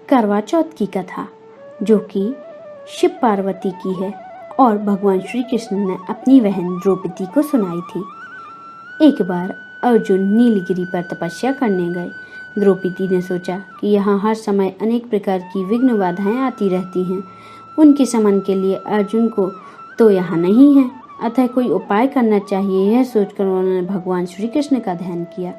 करवा चौथ की कथा, जो कि शिव पार्वती की है और भगवान श्री कृष्ण ने अपनी बहन द्रौपदी को सुनाई थी। एक बार अर्जुन नीलगिरी पर तपस्या करने गए। द्रौपदी ने सोचा कि यहाँ हर समय अनेक प्रकार की विघ्न बाधाएं आती रहती हैं। उनके शमन के लिए अर्जुन को तो यहाँ नहीं है, अतः कोई उपाय करना चाहिए। यह सोचकर उन्होंने भगवान श्री कृष्ण का ध्यान किया।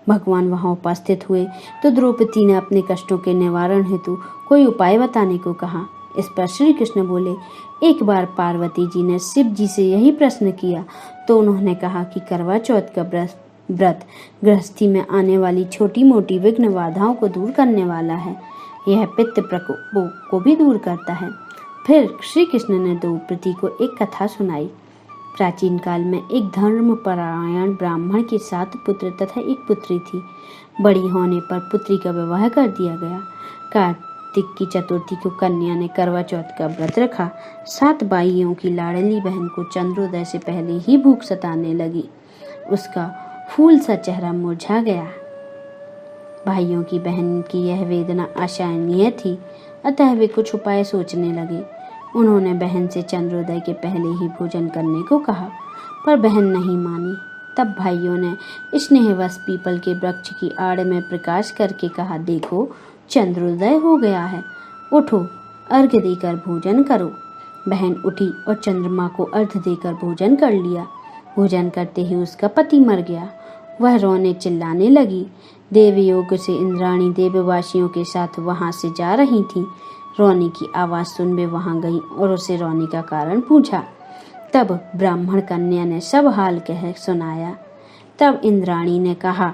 भगवान वहाँ उपस्थित हुए तो द्रौपदी ने अपने कष्टों के निवारण हेतु कोई उपाय बताने को कहा। इस पर श्री कृष्ण बोले, एक बार पार्वती जी ने शिव जी से यही प्रश्न किया तो उन्होंने कहा कि करवा चौथ का व्रत गृहस्थी में आने वाली छोटी मोटी विघ्न बाधाओं को दूर करने वाला है। यह पित्त प्रकोपों को भी दूर करता है। फिर श्री कृष्ण ने द्रौपदी को एक कथा सुनाई। प्राचीन काल में एक धर्मपरायण ब्राह्मण के 7 पुत्र तथा एक पुत्री थी। बड़ी होने पर पुत्री का विवाह कर दिया गया। कार्तिक की चतुर्थी को कन्या ने करवा चौथ का व्रत रखा। 7 भाइयों की लाडली बहन को चंद्रोदय से पहले ही भूख सताने लगी। उसका फूल सा चेहरा मुरझा गया। भाइयों की बहन की यह वेदना असहनीय थी, अतः वे कुछ उपाय सोचने लगे। उन्होंने बहन से चंद्रोदय के पहले ही भोजन करने को कहा, पर बहन नहीं मानी। तब भाइयों ने स्नेहवश पीपल के वृक्ष की आड़ में प्रकाश करके कहा, देखो चंद्रोदय हो गया है, उठो अर्घ्य देकर भोजन करो। बहन उठी और चंद्रमा को अर्घ्य देकर भोजन कर लिया। भोजन करते ही उसका पति मर गया। वह रोने चिल्लाने लगी। देवयोग से इंद्राणी देववासियों के साथ वहां से जा रही थी। रोने की आवाज़ सुन वे वहां गई और उसे रोने का कारण पूछा। तब ब्राह्मण कन्या ने सब हाल कह सुनाया। तब इंद्राणी ने कहा,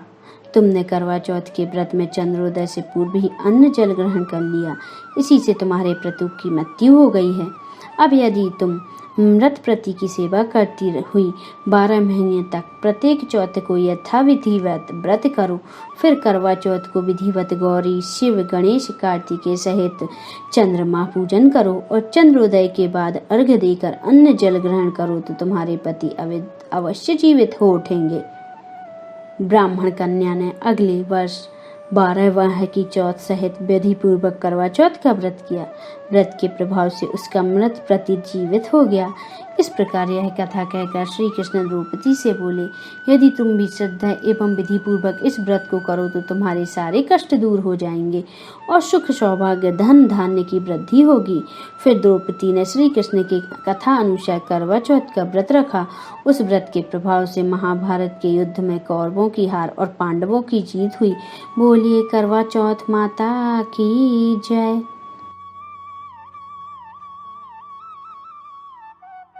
तुमने करवा चौथ के व्रत में चंद्रोदय से पूर्व ही अन्न जल ग्रहण कर लिया, इसी से तुम्हारे प्रतु की मृत्यु हो गई है। अब यदि तुम मृत प्रति की सेवा करती हुई 12 महीने तक प्रत्येक चौथ को यथाविधिवत व्रत करो, फिर करवा चौथ को विधिवत गौरी शिव गणेश कार्तिकेय सहित चंद्रमा पूजन करो और चंद्रोदय के बाद अर्घ्य देकर अन्न जल ग्रहण करो तो तुम्हारे पति अवश्य जीवित हो उठेंगे। ब्राह्मण कन्या ने अगले वर्ष 12 माह की चौथ सहित विधि पूर्वक करवा चौथ का व्रत किया। व्रत के प्रभाव से उसका मृत प्रति जीवित हो गया। इस प्रकार यह कथा कहकर श्री कृष्ण द्रौपदी से बोले, यदि तुम भी श्रद्धा एवं विधि पूर्वक इस व्रत को करो तो तुम्हारे सारे कष्ट दूर हो जाएंगे और सुख सौभाग्य धन धान्य की वृद्धि होगी। फिर द्रौपदी ने श्री कृष्ण की कथा अनुसार करवा चौथ का व्रत रखा। उस व्रत के प्रभाव से महाभारत के युद्ध में कौरवों की हार और पांडवों की जीत हुई। बोलिए करवा चौथ माता की जय।